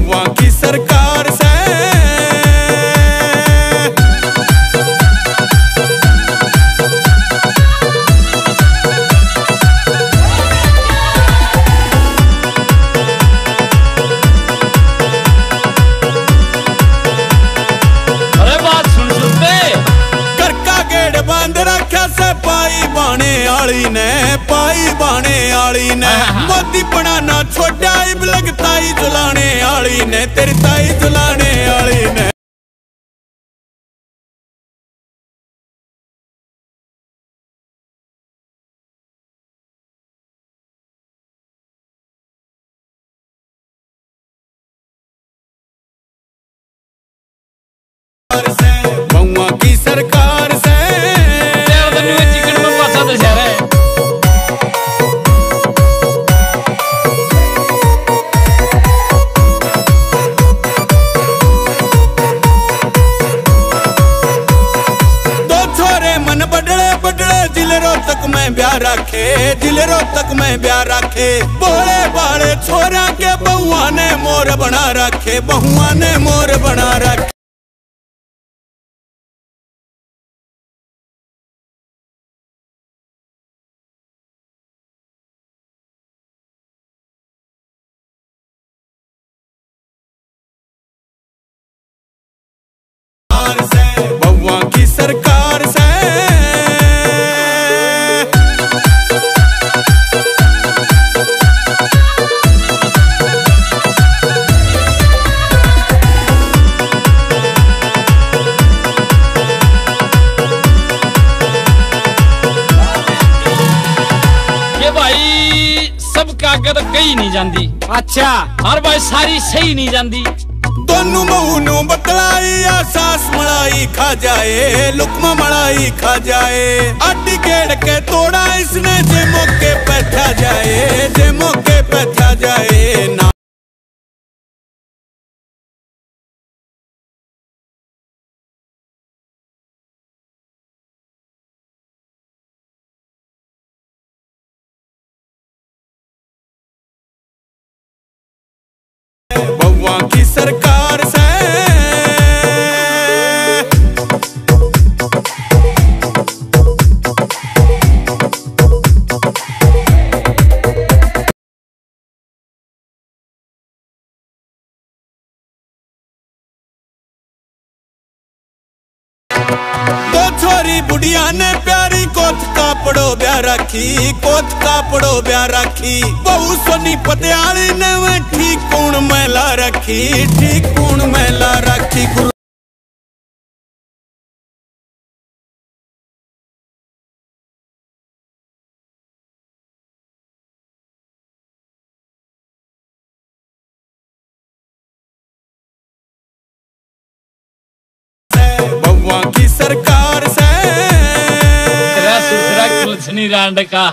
बहुआ की सरकार से पाई बाणे आली ने मोदी बनाना छोटा इबलग ताई जुलाने आली ने तेरी ताई जुलाने आली ने बहुआ की सरकार से चिकन में पासा तो शहर है। जिले रोहतक में ब्याह रखे बोले बाले छोरा के बहुआ ने मोर बना रखे बहुआ ने मोर बना रखे। बहुआ की सरकार से कागज कहीं नहीं जाती। अच्छा और भाई सारी सही नहीं जाती। दोनों महू बतलाई सास मलाई खा जाए लुकमा मलाई खा जाए अड्डी गेड़ के तोड़ा इसने जे मौके पे था जाए जे मौके पे था जाए ना बहुआ की सरकार से दो छोरी बुढ़िया ने प्यारी कोथ कापड़ो ब्याह राखी कोथ कापड़ो ब्याह राखी बहु सोनी पटियाली ने वे ठीक कौन मैला रखी ठीक कौन मैला रखी। बहुआ की सरकार से तेरा सुथरा कुछ नहीं रांड का